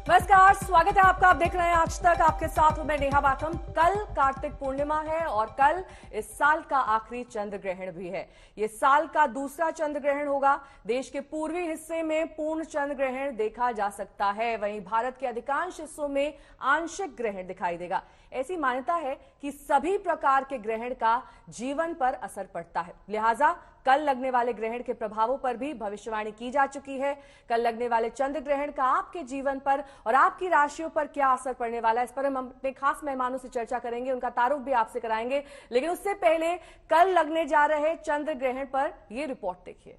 नमस्कार, स्वागत है आपका। आप देख रहे हैं आज तक, आपके साथ हूं मैं नेहा बाठम। कल कार्तिक पूर्णिमा है और कल इस साल का आखिरी चंद्र ग्रहण भी है। ये साल का दूसरा चंद्र ग्रहण होगा। देश के पूर्वी हिस्से में पूर्ण चंद्र ग्रहण देखा जा सकता है, वहीं भारत के अधिकांश हिस्सों में आंशिक ग्रहण दिखाई देगा। ऐसी मान्यता है कि सभी प्रकार के ग्रहण का जीवन पर असर पड़ता है, लिहाजा कल लगने वाले ग्रहण के प्रभावों पर भी भविष्यवाणी की जा चुकी है। कल लगने वाले चंद्र ग्रहण का आपके जीवन पर और आपकी राशियों पर क्या असर पड़ने वाला है, इस पर हम अपने खास मेहमानों से चर्चा करेंगे, उनका तारुफ भी आपसे कराएंगे। लेकिन उससे पहले कल लगने जा रहे चंद्र ग्रहण पर यह रिपोर्ट देखिए।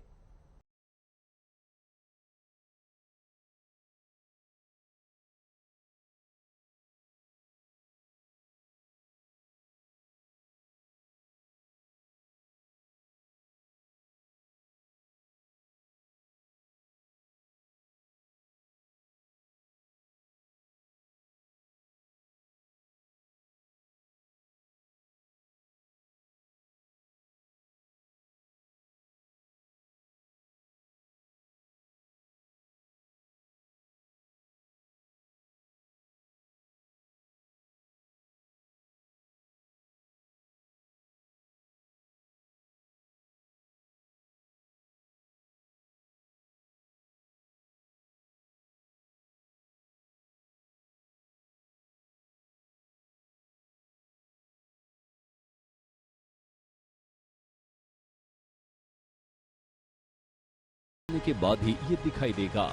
के बाद ही ये दिखाई देगा।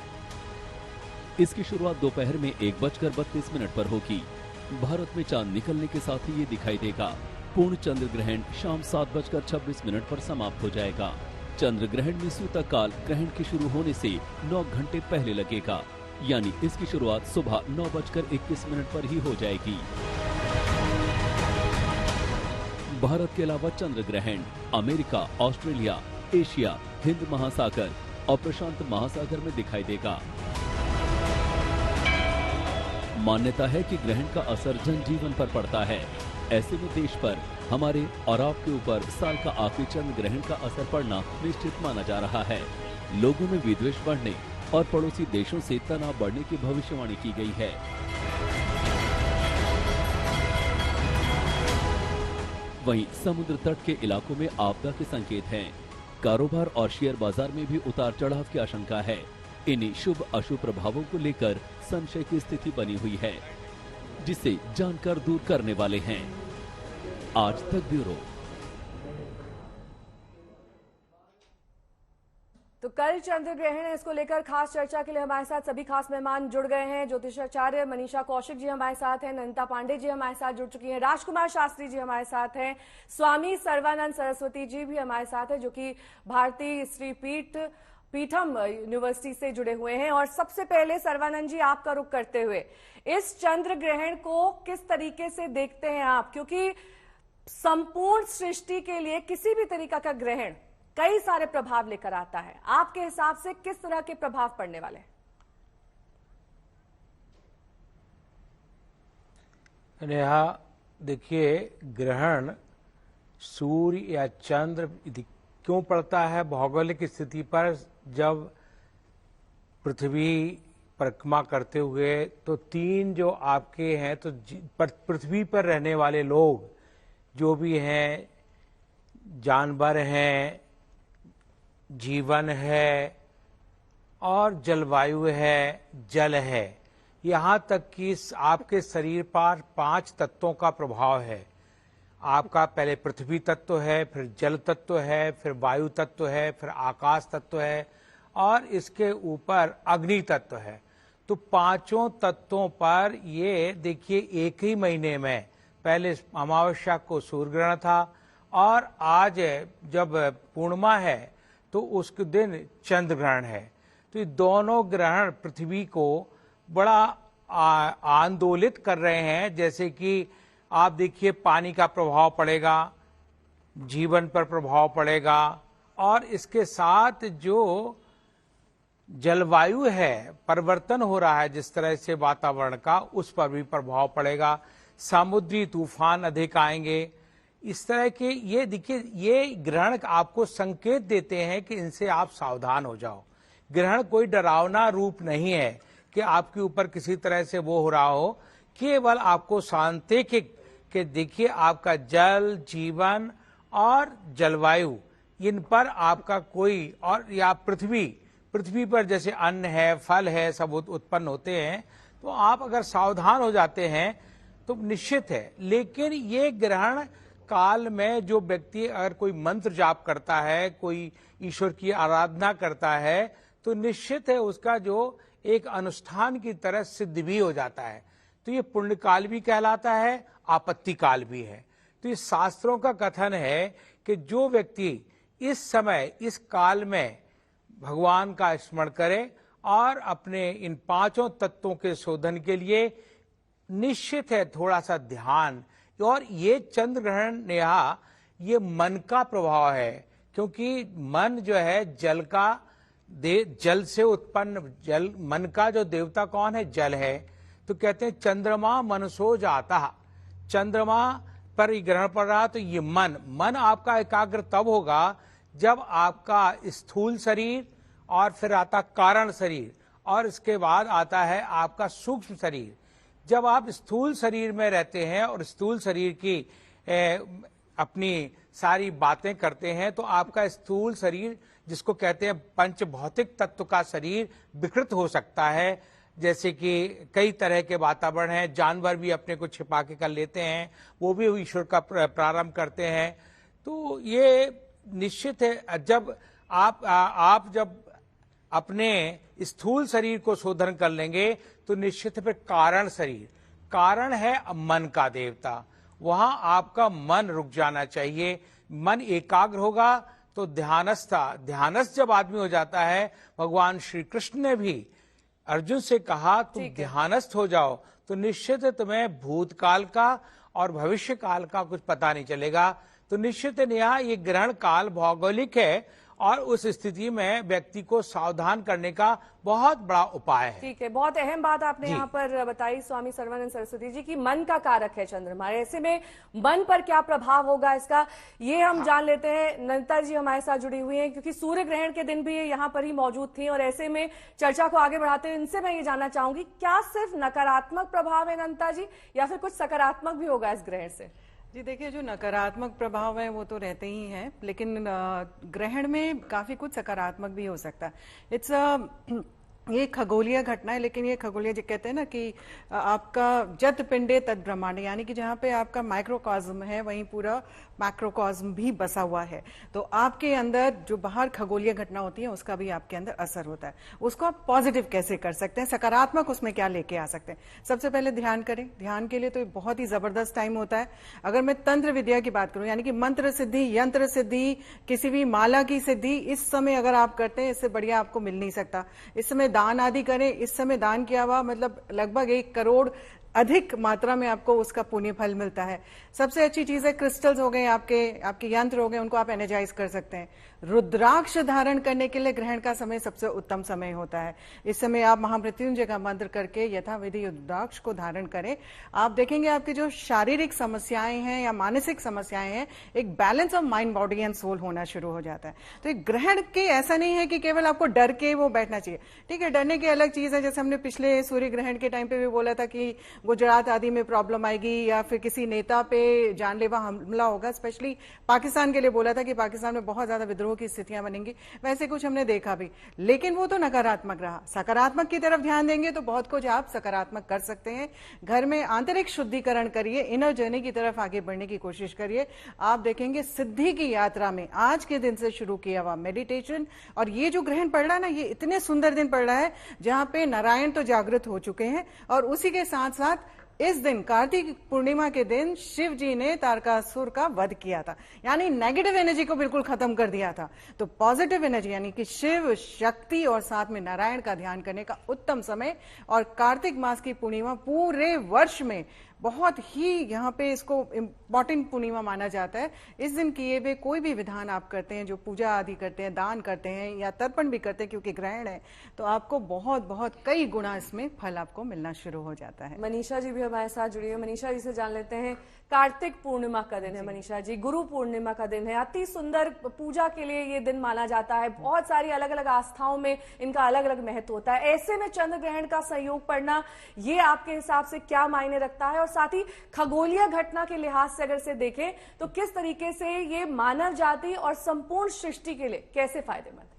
इसकी शुरुआत दोपहर में 1:32 पर होगी। भारत में चांद निकलने के साथ ही ये दिखाई देगा। पूर्ण चंद्र ग्रहण शाम 7:26 पर समाप्त हो जाएगा। चंद्र ग्रहण में सूतक काल ग्रहण के शुरू होने से 9 घंटे पहले लगेगा, यानी इसकी शुरुआत सुबह 9:21 पर ही हो जाएगी। भारत के अलावा चंद्र ग्रहण अमेरिका, ऑस्ट्रेलिया, एशिया, हिंद महासागर और प्रशांत महासागर में दिखाई देगा। मान्यता है कि ग्रहण का असर जनजीवन पर पड़ता है। ऐसे में देश पर, हमारे और आपके ऊपर साल का आखिरी चंद्र ग्रहण का असर पड़ना निश्चित माना जा रहा है। लोगों में विद्वेष बढ़ने और पड़ोसी देशों से तनाव बढ़ने की भविष्यवाणी की गई है। वहीं समुद्र तट के इलाकों में आपदा के संकेत हैं। कारोबार और शेयर बाजार में भी उतार चढ़ाव की आशंका है। इन्हीं शुभ अशुभ प्रभावों को लेकर संशय की स्थिति बनी हुई है, जिसे जानकर दूर करने वाले हैं आज तक ब्यूरो। तो कल चंद्र ग्रहण है, इसको लेकर खास चर्चा के लिए हमारे साथ सभी खास मेहमान जुड़ गए हैं। ज्योतिषाचार्य मनीषा कौशिक जी हमारे साथ हैं, नंदिता पांडे जी हमारे साथ जुड़ चुकी हैं, राजकुमार शास्त्री जी हमारे साथ हैं, स्वामी सर्वानंद सरस्वती जी भी हमारे साथ हैं, जो कि भारतीय स्त्री पीठम यूनिवर्सिटी से जुड़े हुए हैं। और सबसे पहले सर्वानंद जी, आपका रुख करते हुए इस चंद्र ग्रहण को किस तरीके से देखते हैं आप, क्योंकि संपूर्ण सृष्टि के लिए किसी भी तरीका का ग्रहण कई सारे प्रभाव लेकर आता है। आपके हिसाब से किस तरह के प्रभाव पड़ने वाले हैं? नेहा, देखिए, ग्रहण सूर्य या चंद्र क्यों पड़ता है भौगोलिक स्थिति पर। जब पृथ्वी परिक्रमा करते हुए तो 3 जो आपके हैं, तो पृथ्वी पर रहने वाले लोग जो भी हैं, जानवर हैं, जीवन है और जलवायु है, जल है, यहाँ तक कि आपके शरीर पर 5 तत्वों का प्रभाव है। आपका पहले पृथ्वी तत्व है, फिर जल तत्व है, फिर वायु तत्व है, फिर आकाश तत्व है और इसके ऊपर अग्नि तत्व है। तो 5 तत्वों पर ये देखिए, एक ही महीने में पहले अमावस्या को सूर्य ग्रहण था और आज जब पूर्णिमा है तो उसके दिन चंद्र ग्रहण है। तो ये दोनों ग्रहण पृथ्वी को बड़ा आंदोलित कर रहे हैं। जैसे कि आप देखिए, पानी का प्रभाव पड़ेगा, जीवन पर प्रभाव पड़ेगा और इसके साथ जो जलवायु है, परिवर्तन हो रहा है जिस तरह से वातावरण का, उस पर भी प्रभाव पड़ेगा। समुद्री तूफान अधिक आएंगे। इस तरह के ये देखिए, ये ग्रहण आपको संकेत देते हैं कि इनसे आप सावधान हो जाओ। ग्रहण कोई डरावना रूप नहीं है कि आपके ऊपर किसी तरह से वो हो रहा हो। केवल आपको सांकेतिक कि देखिए आपका जल, जीवन और जलवायु, इन पर आपका कोई, और या पृथ्वी पर जैसे अन्न है, फल है, सब उत्पन्न होते हैं, तो आप अगर सावधान हो जाते हैं तो निश्चित है। लेकिन ये ग्रहण काल में जो व्यक्ति अगर कोई मंत्र जाप करता है, कोई ईश्वर की आराधना करता है, तो निश्चित है उसका जो एक अनुष्ठान की तरह सिद्ध भी हो जाता है। तो ये पुण्य काल भी कहलाता है, आपत्ति काल भी है। तो इस शास्त्रों का कथन है कि जो व्यक्ति इस समय, इस काल में भगवान का स्मरण करे और अपने इन पांचों तत्वों के शोधन के लिए निश्चित है थोड़ा सा ध्यान। और ये चंद्र ग्रहण नेहा, ये मन का प्रभाव है, क्योंकि मन जो है जल से उत्पन्न, जल, मन का जो देवता कौन है? जल है। तो कहते हैं चंद्रमा मनसो जाता, चंद्रमा पर ग्रहण पड़ रहा, तो ये मन आपका एकाग्र तब होगा जब आपका स्थूल शरीर, और फिर आता कारण शरीर, और इसके बाद आता है आपका सूक्ष्म शरीर। जब आप स्थूल शरीर में रहते हैं और स्थूल शरीर की अपनी सारी बातें करते हैं, तो आपका स्थूल शरीर, जिसको कहते हैं पंच भौतिक तत्व का शरीर, विकृत हो सकता है। जैसे कि कई तरह के वातावरण हैं, जानवर भी अपने को छिपा के कर लेते हैं, वो भी ईश्वर का प्रारंभ करते हैं। तो ये निश्चित है, जब आप जब अपने स्थूल शरीर को शोधन कर लेंगे, तो निश्चित है कारण शरीर, कारण है मन का देवता, वहां आपका मन रुक जाना चाहिए। मन एकाग्र होगा तो ध्यानस्थ जब आदमी हो जाता है, भगवान श्री कृष्ण ने भी अर्जुन से कहा तुम ध्यानस्थ हो जाओ, तो निश्चित है तुम्हें भूतकाल का और भविष्य काल का कुछ पता नहीं चलेगा। तो निश्चित है यहाँ ये ग्रहण काल भौगोलिक है, और उस स्थिति में व्यक्ति को सावधान करने का बहुत बड़ा उपाय है। ठीक है, बहुत अहम बात आपने यहाँ पर बताई स्वामी सर्वानंद सरस्वती जी की मन का कारक है चंद्रमा। ऐसे में मन पर क्या प्रभाव होगा इसका, ये हम जान लेते हैं। नंदिता जी हमारे साथ जुड़ी हुई हैं, क्योंकि सूर्य ग्रहण के दिन भी ये यहाँ पर ही मौजूद थी, और ऐसे में चर्चा को आगे बढ़ाते हुए इनसे मैं ये जानना चाहूंगी, क्या सिर्फ नकारात्मक प्रभाव है नंदिता जी, या फिर कुछ सकारात्मक भी होगा इस ग्रहण से? जी देखिए, जो नकारात्मक प्रभाव है वो तो रहते ही हैं, लेकिन ग्रहण में काफी कुछ सकारात्मक भी हो सकता है। ये खगोलीय घटना है, लेकिन ये खगोलीय जो कहते हैं ना कि आपका जत पिंडे तद ब्रह्मांड, यानी कि जहाँ पे आपका माइक्रोकॉस्म है वहीं पूरा मैक्रोकॉस्म भी बसा हुआ है। तो आपके अंदर जो बाहर खगोलीय घटना होती है उसका भी आपके अंदर असर होता है। उसको आप पॉजिटिव कैसे कर सकते हैं, सकारात्मक उसमें क्या लेके आ सकते हैं? सबसे पहले ध्यान करें। ध्यान के लिए तो बहुत ही जबरदस्त टाइम होता है। अगर मैं तंत्र विद्या की बात करूं, यानी कि मंत्र सिद्धि, यंत्र सिद्धि, किसी भी माला की सिद्धि, इस समय अगर आप करते हैं, इससे बढ़िया आपको मिल नहीं सकता। इस समय दान आदि करें, इस समय दान किया हुआ मतलब लगभग 1 करोड़ अधिक मात्रा में आपको उसका पुण्य फल मिलता है। सबसे अच्छी चीज है क्रिस्टल्स हो गए, आपके यंत्र हो गए, उनको आप एनर्जाइज कर सकते हैं। रुद्राक्ष धारण करने के लिए ग्रहण का समय सबसे उत्तम समय होता है। इस समय आप महामृत्युंजय का मंत्र करके यथाविधि रुद्राक्ष को धारण करें। आप देखेंगे आपकी जो शारीरिक समस्याएं हैं या मानसिक समस्याएं हैं, एक balance of mind, body and soul होना शुरू हो जाता है। तो एक ग्रहण के ऐसा नहीं है कि केवल आपको डर के वो बैठना चाहिए। ठीक है, डरने की अलग चीज है। जैसे हमने पिछले सूर्य ग्रहण के टाइम पे भी बोला था कि गुजरात आदि में प्रॉब्लम आएगी या फिर किसी नेता पे जानलेवा हमला होगा। स्पेशली पाकिस्तान के लिए बोला था कि पाकिस्तान में बहुत ज्यादा विद्रोह की स्थितियां बनेंगी। वैसे कुछ हमने देखा भी, लेकिन वो तो नकारात्मक रहा। सकारात्मक की तरफ ध्यान देंगे तो बहुत कुछ आप सकारात्मक कर सकते हैं। घर में आंतरिक शुद्धिकरण करिए, इनर जर्नी की तरफ आगे बढ़ने की कोशिश करिए। आप देखेंगे सिद्धि की यात्रा में आज के दिन से शुरू किया हुआ मेडिटेशन, और ये जो ग्रहण पड़ रहा है ना, ये इतने सुंदर दिन पड़ रहा है जहां पे नारायण तो जागृत हो चुके हैं, और उसी के साथ साथ इस दिन कार्तिक पूर्णिमा के दिन शिव जी ने तारकासुर का वध किया था, यानी नेगेटिव एनर्जी को बिल्कुल खत्म कर दिया था। तो पॉजिटिव एनर्जी यानी कि शिव शक्ति और साथ में नारायण का ध्यान करने का उत्तम समय। और कार्तिक मास की पूर्णिमा पूरे वर्ष में बहुत ही यहाँ पे इसको इम्पॉर्टेंट पूर्णिमा माना जाता है। इस दिन किए हुए कोई भी विधान आप करते हैं, जो पूजा आदि करते हैं, दान करते हैं या तर्पण भी करते हैं, क्योंकि ग्रहण है तो आपको बहुत बहुत कई गुना इसमें फल आपको मिलना शुरू हो जाता है। मनीषा जी भी हमारे साथ जुड़ी है। मनीषा जी से जान लेते हैं, कार्तिक पूर्णिमा का दिन है मनीषा जी, गुरु पूर्णिमा का दिन है, अति सुंदर पूजा के लिए ये दिन माना जाता है, बहुत सारी अलग अलग आस्थाओं में इनका अलग अलग महत्व होता है। ऐसे में चंद्र ग्रहण का संयोग पड़ना, ये आपके हिसाब से क्या मायने रखता है, और साथ ही खगोलीय घटना के लिहाज से अगर से देखें तो किस तरीके से ये मानव जाति और संपूर्ण सृष्टि के लिए कैसे फायदेमंद है?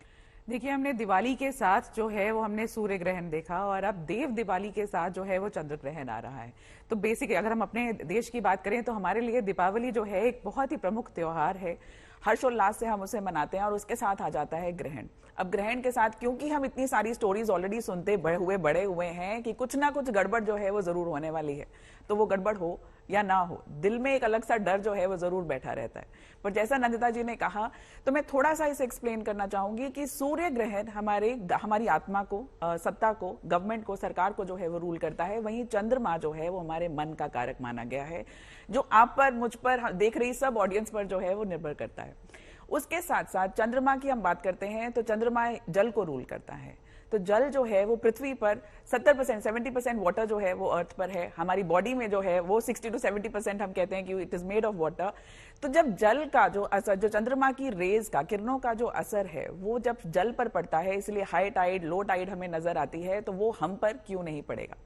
देखिए, हमने दिवाली के साथ जो है वो हमने सूर्य ग्रहण देखा, और अब देव दिवाली के साथ जो है वो चंद्र ग्रहण आ रहा है। तो बेसिकली अगर हम अपने देश की बात करें तो हमारे लिए दीपावली जो है एक बहुत ही प्रमुख त्योहार है, हर्षोल्लास से हम उसे मनाते हैं, और उसके साथ आ जाता है ग्रहण। अब ग्रहण के साथ क्योंकि हम इतनी सारी स्टोरीज ऑलरेडी सुनते बड़े हुए हैं कि कुछ ना कुछ गड़बड़ जो है वो जरूर होने वाली है, तो वो गड़बड़ हो या ना हो, दिल में एक अलग सा डर जो है वो जरूर बैठा रहता है। पर जैसा नंदिता जी ने कहा, तो मैं थोड़ा सा इसे एक्सप्लेन करना चाहूंगी कि सूर्य ग्रहण हमारी आत्मा को, सत्ता को, गवर्नमेंट को, सरकार को जो है वो रूल करता है। वहीं चंद्रमा जो है वो हमारे मन का कारक माना गया है, जो आप पर, मुझ पर, देख रही सब ऑडियंस पर जो है वो निर्भर करता है। उसके साथ साथ चंद्रमा की हम बात करते हैं तो चंद्रमा जल को रूल करता है। तो जल जो है वो पृथ्वी पर 70%, 70% वाटर जो है वो अर्थ पर है। हमारी बॉडी में जो है वो 60 to 70% हम कहते हैं कि it is made of water. तो जब जल का जो असर, जो चंद्रमा की रेज का, किरणों का जो असर है, वो जब जल पर पड़ता है, इसलिए हाई टाइड, लो टाइड हमें नजर आती है, तो वो हम पर क्यों नहीं पड़ेगा।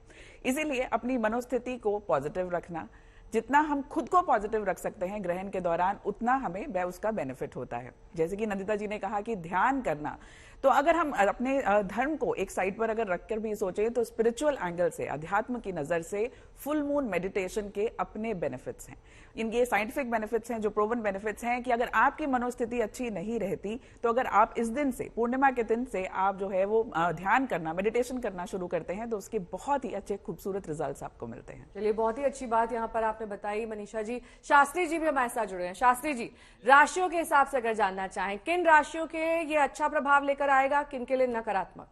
इसीलिए अपनी मनोस्थिति को पॉजिटिव रखना, जितना हम खुद को पॉजिटिव रख सकते हैं ग्रहण के दौरान, उतना हमें उसका बेनिफिट होता है। जैसे कि नंदिता जी ने कहा कि ध्यान करना, तो अगर हम अपने धर्म को एक साइड पर अगर रखकर भी सोचें तो स्पिरिचुअल एंगल से, अध्यात्म की नजर से फुल मून मेडिटेशन के अपने बेनिफिट्स हैं। इनके साइंटिफिक बेनिफिट्स हैं, जो प्रूवन बेनिफिट्स हैं कि अगर आपकी मनोस्थिति अच्छी नहीं रहती, तो अगर आप इस दिन से, पूर्णिमा के दिन से आप जो है वो ध्यान करना, मेडिटेशन करना शुरू करते हैं, तो उसके बहुत ही अच्छे खूबसूरत रिजल्ट्स आपको मिलते हैं। चलिए, बहुत ही अच्छी बात यहाँ पर आपने बताई मनीषा जी। शास्त्री जी भी हमारे साथ जुड़े हैं। शास्त्री जी, राशियों के हिसाब से अगर जानना चाहें, किन राशियों के ये अच्छा प्रभाव लेकर आएगा, किन के लिए नकारात्मक?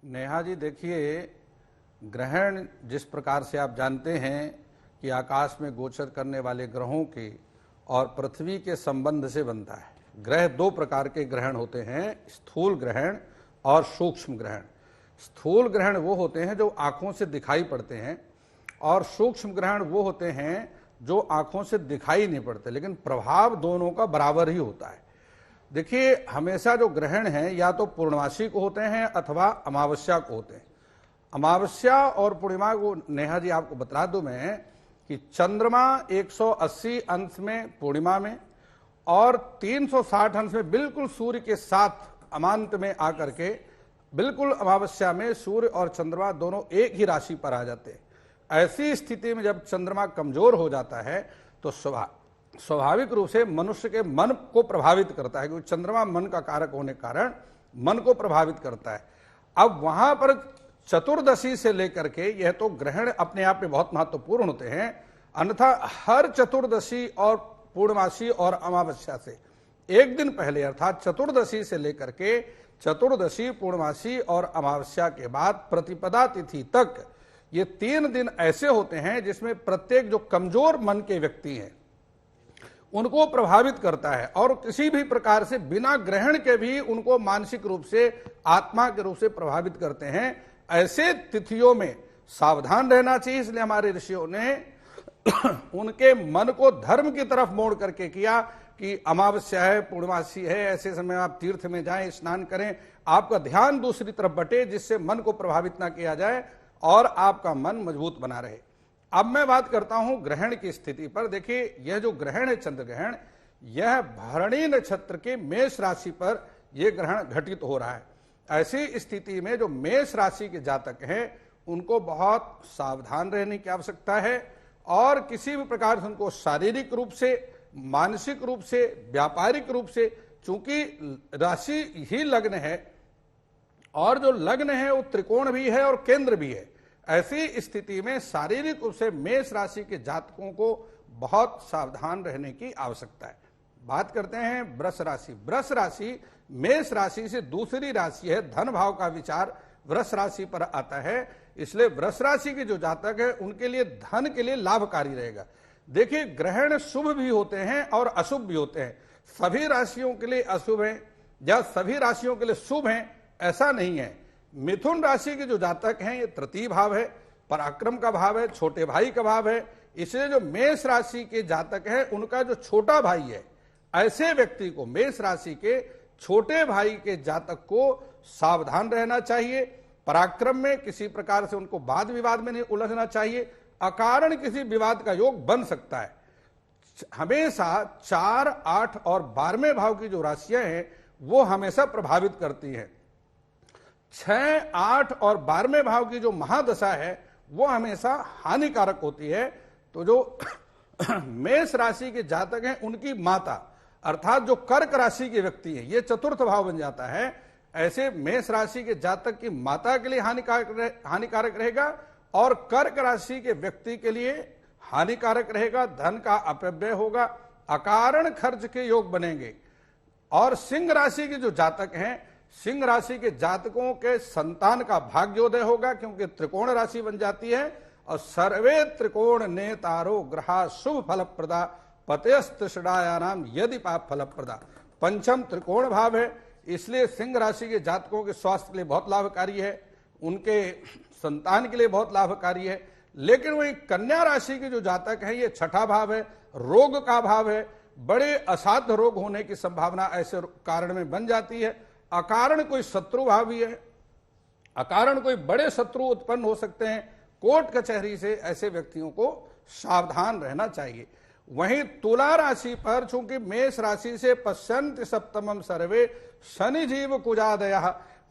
नेहा जी, देखिए, ग्रहण जिस प्रकार से आप जानते हैं कि आकाश में गोचर करने वाले ग्रहों के और पृथ्वी के संबंध से बनता है। ग्रह दो प्रकार के ग्रहण होते हैं, स्थूल ग्रहण और सूक्ष्म ग्रहण। स्थूल ग्रहण वो होते हैं जो आंखों से दिखाई पड़ते हैं, और सूक्ष्म ग्रहण वो होते हैं जो आंखों से दिखाई नहीं पड़ते, लेकिन प्रभाव दोनों का बराबर ही होता है। देखिए, हमेशा जो ग्रहण है या तो पूर्णमासी को होते हैं अथवा अमावस्या को होते हैं। अमावस्या और पूर्णिमा को, नेहा जी आपको बता दूं मैं कि चंद्रमा 180 अंश में पूर्णिमा में और 360 अंश में बिल्कुल सूर्य के साथ अमांत में आकर के बिल्कुल अमावस्या में सूर्य और चंद्रमा दोनों एक ही राशि पर आ जाते हैं। ऐसी स्थिति में जब चंद्रमा कमजोर हो जाता है तो स्वाभाविक रूप से मनुष्य के मन को प्रभावित करता है, क्योंकि चंद्रमा मन का कारक होने के कारण मन को प्रभावित करता है। अब वहां पर चतुर्दशी से लेकर के, यह तो ग्रहण अपने आप में बहुत महत्वपूर्ण होते हैं, अन्यथा हर चतुर्दशी और पूर्णमासी और अमावस्या से एक दिन पहले, अर्थात चतुर्दशी से लेकर के चतुर्दशी, पूर्णमासी और अमावस्या के बाद प्रतिपदा तिथि तक, ये 3 दिन ऐसे होते हैं जिसमें प्रत्येक जो कमजोर मन के व्यक्ति हैं उनको प्रभावित करता है, और किसी भी प्रकार से बिना ग्रहण के भी उनको मानसिक रूप से, आत्मा के रूप से प्रभावित करते हैं। ऐसे तिथियों में सावधान रहना चाहिए। इसलिए हमारे ऋषियों ने उनके मन को धर्म की तरफ मोड़ करके किया कि अमावस्या है, पूर्णमासी है, ऐसे समय आप तीर्थ में जाएं, स्नान करें, आपका ध्यान दूसरी तरफ बटे, जिससे मन को प्रभावित ना किया जाए और आपका मन मजबूत बना रहे। अब मैं बात करता हूं ग्रहण की स्थिति पर। देखिए, यह जो ग्रहण है, चंद्र ग्रहण, यह भरणी नक्षत्र के मेष राशि पर यह ग्रहण घटित हो रहा है। ऐसी स्थिति में जो मेष राशि के जातक हैं उनको बहुत सावधान रहने की आवश्यकता है, और किसी भी प्रकार से उनको शारीरिक रूप से, मानसिक रूप से, व्यापारिक रूप से, चूंकि राशि ही लग्न है और जो लग्न है वो त्रिकोण भी है और केंद्र भी है, ऐसी स्थिति में शारीरिक रूप से मेष राशि के जातकों को बहुत सावधान रहने की आवश्यकता है। बात करते हैं वृष राशि। वृष राशि मेष राशि से दूसरी राशि है, धन भाव का विचार वृष राशि पर आता है। इसलिए वृष राशि के जो जातक है उनके लिए धन के लिए लाभकारी रहेगा। देखिए, ग्रहण शुभ भी होते हैं और अशुभ भी होते हैं। सभी राशियों के लिए अशुभ है या सभी राशियों के लिए शुभ है, ऐसा नहीं है। मिथुन राशि के जो जातक हैं ये तृतीय भाव है, पराक्रम का भाव है, छोटे भाई का भाव है। इसलिए जो मेष राशि के जातक हैं उनका जो छोटा भाई है, ऐसे व्यक्ति को, मेष राशि के छोटे भाई के जातक को सावधान रहना चाहिए। पराक्रम में किसी प्रकार से उनको वाद विवाद में नहीं उलझना चाहिए। अकारण किसी विवाद का योग बन सकता है। हमेशा 4, 8 और 12वें भाव की जो राशियां हैं वो हमेशा प्रभावित करती हैं। 6, 8 और 12वें भाव की जो महादशा है वो हमेशा हानिकारक होती है। तो जो मेष राशि के जातक हैं उनकी माता, अर्थात जो कर्क राशि के व्यक्ति हैं, ये चतुर्थ भाव बन जाता है। ऐसे मेष राशि के जातक की माता के लिए हानिकारक रहेगा और कर्क राशि के व्यक्ति के लिए हानिकारक रहेगा। धन का अपव्यय होगा, अकारण खर्च के योग बनेंगे। और सिंह राशि के जो जातक हैं, सिंह राशि के जातकों के संतान का भाग्योदय होगा, क्योंकि त्रिकोण राशि बन जाती है। और सर्वे त्रिकोण नेतारो ग्रहा शुभ फलप्रदा पतेस्तृषणायानाम यदि पाप फलप्रदा। पंचम त्रिकोण भाव है, इसलिए सिंह राशि के जातकों के स्वास्थ्य के लिए बहुत लाभकारी है, उनके संतान के लिए बहुत लाभकारी है। लेकिन वही कन्या राशि के जो जातक है ये छठा भाव है, रोग का भाव है। बड़े असाध्य रोग होने की संभावना ऐसे कारण में बन जाती है। अकारण कोई शत्रु भाव भी है, अकारण कोई बड़े शत्रु उत्पन्न हो सकते हैं कोर्ट कचहरी से। ऐसे व्यक्तियों को सावधान रहना चाहिए। वहीं तुला राशि पर चूंकि मेष राशि से पश्यन्ति सप्तमम सर्वे शनि जीव कुजादय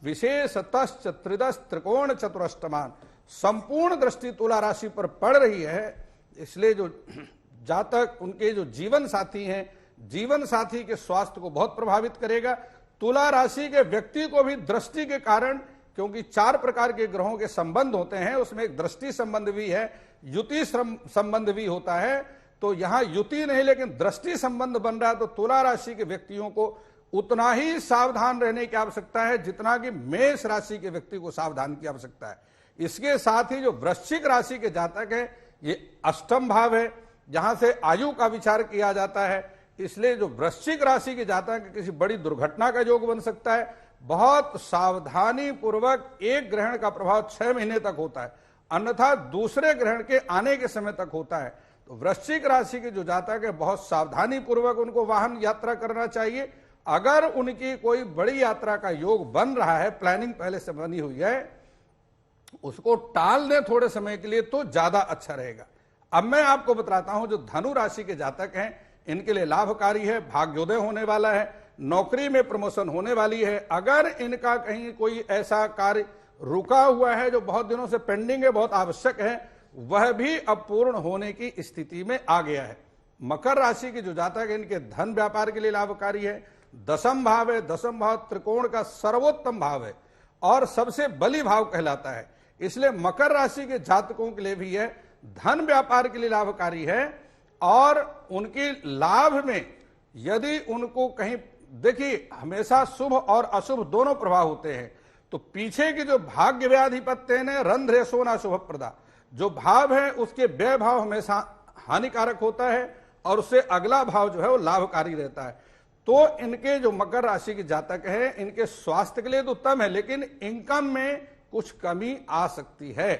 विशेषतश्च त्रिदश त्रिकोण चतुरष्टमान, संपूर्ण दृष्टि तुला राशि पर पड़ रही है। इसलिए जो जातक, उनके जो जीवन साथी हैं, जीवन साथी के स्वास्थ्य को बहुत प्रभावित करेगा। तुला राशि के व्यक्ति को भी दृष्टि के कारण, क्योंकि 4 प्रकार के ग्रहों के संबंध होते हैं, उसमें एक दृष्टि संबंध भी है, युति संबंध भी होता है। तो यहां युति नहीं लेकिन दृष्टि संबंध बन रहा है। तो तुला राशि के व्यक्तियों को उतना ही सावधान रहने की आवश्यकता है जितना कि मेष राशि के व्यक्ति को सावधान की आवश्यकता है। इसके साथ ही जो वृश्चिक राशि के जातक हैं, ये अष्टम भाव है जहां से आयु का विचार किया जाता है। इसलिए जो वृश्चिक राशि के जातक किसी बड़ी दुर्घटना का योग बन सकता है। बहुत सावधानी पूर्वक एक ग्रहण का प्रभाव 6 महीने तक होता है, अन्यथा दूसरे ग्रहण के आने के समय तक होता है। तो वृश्चिक राशि के जो जातक है बहुत सावधानी पूर्वक उनको वाहन यात्रा करना चाहिए। अगर उनकी कोई बड़ी यात्रा का योग बन रहा है, प्लानिंग पहले से बनी हुई है, उसको टाल दें थोड़े समय के लिए तो ज्यादा अच्छा रहेगा। अब मैं आपको बताता हूं जो धनु राशि के जातक हैं इनके लिए लाभकारी है, भाग्योदय होने वाला है, नौकरी में प्रमोशन होने वाली है। अगर इनका कहीं कोई ऐसा कार्य रुका हुआ है जो बहुत दिनों से पेंडिंग है, बहुत आवश्यक है, वह भी अब पूर्ण होने की स्थिति में आ गया है। मकर राशि के जो जातक है इनके धन व्यापार के लिए लाभकारी है। दशम भाव है, दशम भाव त्रिकोण का सर्वोत्तम भाव है और सबसे बली भाव कहलाता है। इसलिए मकर राशि के जातकों के लिए भी यह धन व्यापार के लिए लाभकारी है। और उनकी लाभ में यदि उनको कहीं, देखिए हमेशा शुभ और अशुभ दोनों प्रभाव होते हैं। तो पीछे की जो भाग्य व्याधिपत्य ने रंध्रे सोना शुभ प्रदा, जो भाव है उसके व्यय भाव हमेशा हानिकारक होता है और उससे अगला भाव जो है वो लाभकारी रहता है। तो इनके जो मकर राशि के जातक हैं इनके स्वास्थ्य के लिए तो उत्तम है, लेकिन इनकम में कुछ कमी आ सकती है।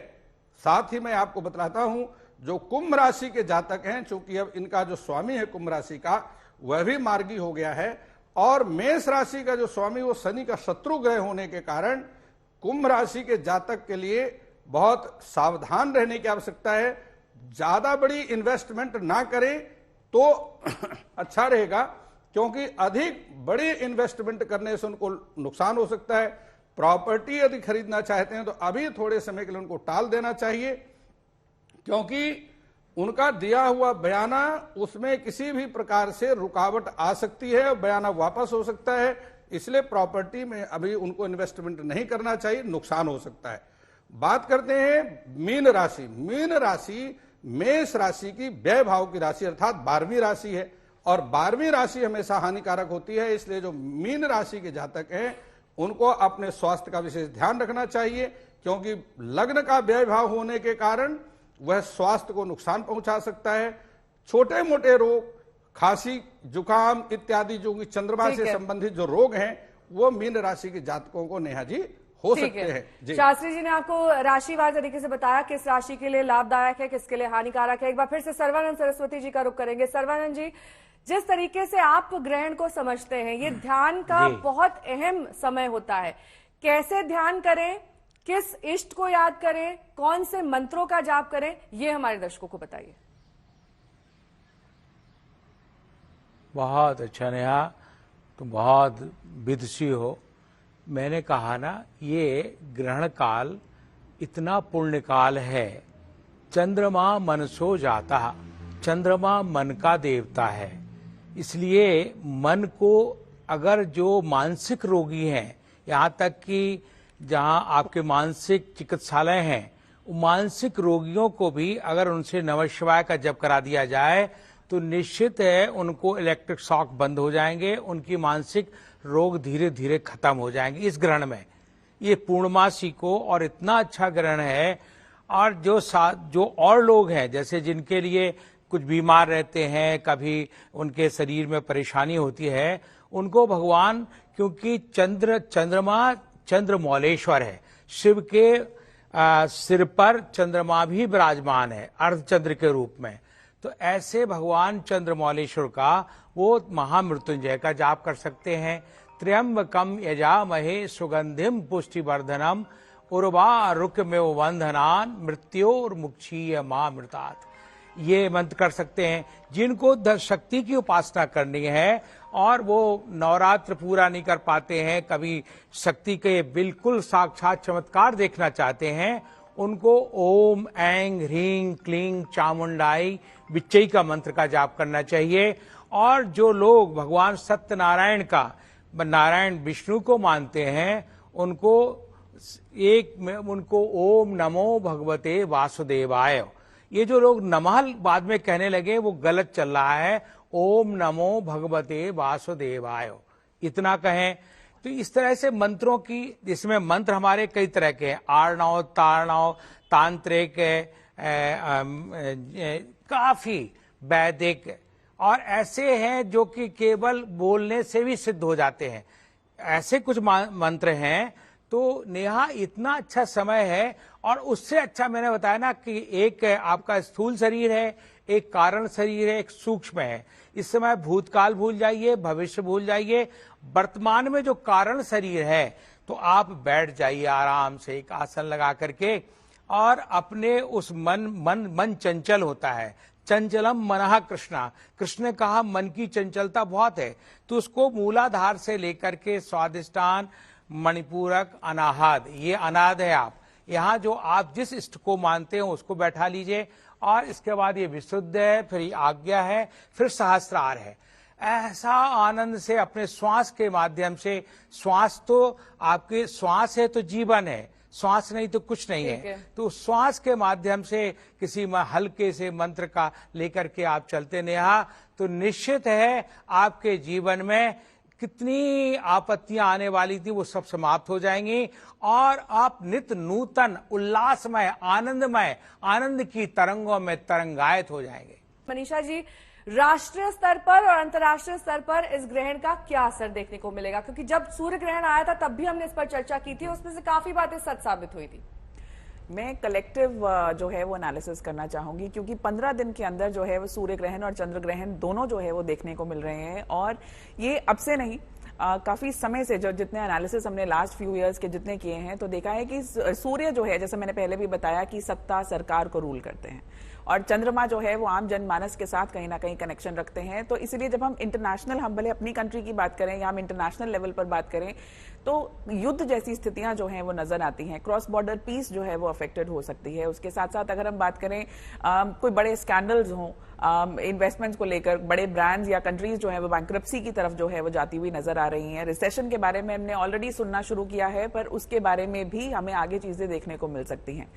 साथ ही मैं आपको बताता हूं जो कुंभ राशि के जातक हैं, चूंकि अब इनका जो स्वामी है कुंभ राशि का वह भी मार्गी हो गया है और मेष राशि का जो स्वामी वो शनि का शत्रु ग्रह होने के कारण कुंभ राशि के जातक के लिए बहुत सावधान रहने की आवश्यकता है। ज्यादा बड़ी इन्वेस्टमेंट ना करें तो अच्छा रहेगा, क्योंकि अधिक बड़ी इन्वेस्टमेंट करने से उनको नुकसान हो सकता है। प्रॉपर्टी यदि खरीदना चाहते हैं तो अभी थोड़े समय के लिए उनको टाल देना चाहिए, क्योंकि उनका दिया हुआ बयाना उसमें किसी भी प्रकार से रुकावट आ सकती है, बयाना वापस हो सकता है। इसलिए प्रॉपर्टी में अभी उनको इन्वेस्टमेंट नहीं करना चाहिए, नुकसान हो सकता है। बात करते हैं मीन राशि। मीन राशि मेष राशि की व्यय भाव की राशि अर्थात 12वीं राशि है और 12वीं राशि हमेशा हानिकारक होती है। इसलिए जो मीन राशि के जातक हैं उनको अपने स्वास्थ्य का विशेष ध्यान रखना चाहिए, क्योंकि लग्न का व्ययभाव होने के कारण वह स्वास्थ्य को नुकसान पहुंचा सकता है। छोटे मोटे रोग, खांसी, जुकाम इत्यादि जो कि चंद्रमा से संबंधित जो रोग हैं वो मीन राशि के जातकों को नेहा जी हो सकते हैं। शास्त्री जी ने आपको राशिवार तरीके से बताया किस राशि के लिए लाभदायक है, किसके लिए हानिकारक है। एक बार फिर से सर्वानंद सरस्वती जी का रुख करेंगे। सर्वानंद जी, जिस तरीके से आप ग्रहण को समझते हैं, ये ध्यान का बहुत अहम समय होता है। कैसे ध्यान करें, किस इष्ट को याद करें, कौन से मंत्रों का जाप करें, ये हमारे दर्शकों को बताइए। बहुत अच्छा नेहा, तुम बहुत विदुषी हो। मैंने कहा ना, ये ग्रहण काल इतना पुण्य काल है। चंद्रमा मनसो जाता, चंद्रमा मन का देवता है। इसलिए मन को, अगर जो मानसिक रोगी हैं, यहाँ तक कि जहाँ आपके मानसिक चिकित्सालय हैं, मानसिक रोगियों को भी अगर उनसे नमः शिवाय का जप करा दिया जाए तो निश्चित है उनको इलेक्ट्रिक शॉक बंद हो जाएंगे, उनकी मानसिक रोग धीरे धीरे खत्म हो जाएंगे इस ग्रहण में। ये पूर्णमासी को और इतना अच्छा ग्रहण है। और जो और लोग हैं, जैसे जिनके लिए कुछ बीमार रहते हैं, कभी उनके शरीर में परेशानी होती है, उनको भगवान, क्योंकि चंद्रमा चंद्रमौलेश्वर है, शिव के सिर पर चंद्रमा भी विराजमान है अर्धचंद्र के रूप में। तो ऐसे भगवान चंद्रमौलेश्वर का वो महामृत्युंजय का जाप कर सकते हैं। त्र्यंबकम यजामहे सुगंधिम पुष्टिवर्धनम उर्वारुकमेव बंधनान मृत्योर्मुक्षीय मामृतात्। ये मंत्र कर सकते हैं। जिनको शक्ति की उपासना करनी है और वो नवरात्र पूरा नहीं कर पाते हैं, कभी शक्ति के बिल्कुल साक्षात चमत्कार देखना चाहते हैं, उनको ओम ऐंग ह्रीं क्लीं चामुंडाई बिच्चई का मंत्र का जाप करना चाहिए। और जो लोग भगवान सत्यनारायण का, नारायण विष्णु को मानते हैं, उनको ओम नमो भगवते वासुदेवाय, ये जो लोग नमः बाद में कहने लगे वो गलत चल रहा है। ओम नमो भगवते वासुदेवाय इतना कहें। तो इस तरह से मंत्रों की, जिसमें मंत्र हमारे कई तरह के हैं, आर्णव, तार्णव, तांत्रिक, काफी वैदिक, और ऐसे हैं जो कि केवल बोलने से भी सिद्ध हो जाते हैं। ऐसे कुछ मंत्र हैं। तो नेहा, इतना अच्छा समय है। और उससे अच्छा मैंने बताया ना कि एक आपका स्थूल शरीर है, एक कारण शरीर है, एक सूक्ष्म है। इस समय भूतकाल भूल जाइए, भविष्य भूल जाइए, वर्तमान में जो कारण शरीर है, तो आप बैठ जाइए आराम से एक आसन लगा करके, और अपने उस मन चंचल होता है। चंचलम मनः कृष्णा, कृष्ण ने कहा मन की चंचलता बहुत है, तो उसको मूलाधार से लेकर के स्वादिष्टान, मणिपूरक, अनाहद, ये अनाद है। आप यहाँ जो आप जिस इष्ट को मानते हो उसको बैठा लीजिए, और इसके बाद ये विशुद्ध है, फिर आज्ञा है, फिर सहस्त्रार है। ऐसा आनंद से अपने श्वास के माध्यम से, श्वास तो आपके, श्वास है तो जीवन है, श्वास नहीं तो कुछ नहीं है। तो श्वास के माध्यम से किसी हल्के से मंत्र का लेकर के आप चलते नेहा, तो निश्चित है आपके जीवन में कितनी आपत्तियां आने वाली थी वो सब समाप्त हो जाएंगी, और आप नित्य नूतन, उल्लासमय, आनंदमय, आनंद की तरंगों में तरंगायित हो जाएंगे। मनीषा जी, राष्ट्रीय स्तर पर और अंतर्राष्ट्रीय स्तर पर इस ग्रहण का क्या असर देखने को मिलेगा? क्योंकि जब सूर्य ग्रहण आया था तब भी हमने इस पर चर्चा की थी, उसमें से काफी बातें सच साबित हुई थी। मैं कलेक्टिव जो है वो एनालिसिस करना चाहूंगी, क्योंकि 15 दिन के अंदर जो है वो सूर्य ग्रहण और चंद्र ग्रहण दोनों जो है वो देखने को मिल रहे हैं। और ये अब से नहीं, काफी समय से जो जितने एनालिसिस हमने लास्ट फ्यू इयर्स के जितने किए हैं, तो देखा है कि सूर्य जो है, जैसे मैंने पहले भी बताया, कि सत्ता सरकार को रूल करते हैं, और चंद्रमा जो है वो आम जनमानस के साथ कहीं ना कहीं कनेक्शन रखते हैं। तो इसलिए जब हम इंटरनेशनल, हम भले अपनी कंट्री की बात करें या हम इंटरनेशनल लेवल पर बात करें, तो युद्ध जैसी स्थितियां जो हैं वो नजर आती हैं। क्रॉस बॉर्डर पीस जो है वो अफेक्टेड हो सकती है। उसके साथ साथ अगर हम बात करें कोई बड़े स्कैंडल्स हों इन्वेस्टमेंट्स को लेकर, बड़े ब्रांड्स या कंट्रीज जो है वो बैंक्रप्सी की तरफ जो है वो जाती हुई नजर आ रही हैं। रिसेशन के बारे में हमने ऑलरेडी सुनना शुरू किया है, पर उसके बारे में भी हमें आगे चीजें देखने को मिल सकती हैं।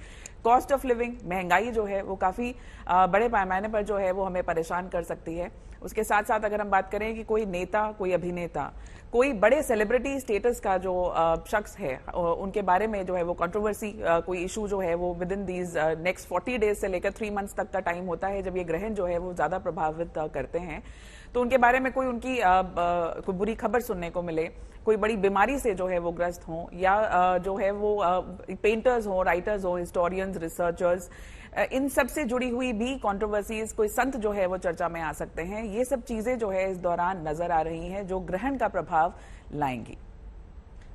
कॉस्ट ऑफ लिविंग, महंगाई जो है वो काफी बड़े पैमाने पर जो है वो हमें परेशान कर सकती है। उसके साथ साथ अगर हम बात करें कि कोई नेता, कोई अभिनेता, कोई बड़े सेलिब्रिटी स्टेटस का जो शख्स है, उनके बारे में जो है वो कंट्रोवर्सी, कोई इशू जो है वो with in these next 40 days से लेकर 3 मंथ्स तक का टाइम होता है जब ये ग्रहण जो है वो ज्यादा प्रभावित करते हैं, तो उनके बारे में कोई उनकी कोई बुरी खबर सुनने को मिले, कोई बड़ी बीमारी से जो है वो ग्रस्त हों, या जो है वो पेंटर्स हों, राइटर्स हों, हिस्टोरियंस, रिसर्चर्स, इन सब से जुड़ी हुई भी कंट्रोवर्सीज, कोई संत जो है वो चर्चा में आ सकते हैं। ये सब चीजें जो है इस दौरान नजर आ रही हैं जो ग्रहण का प्रभाव लाएंगी।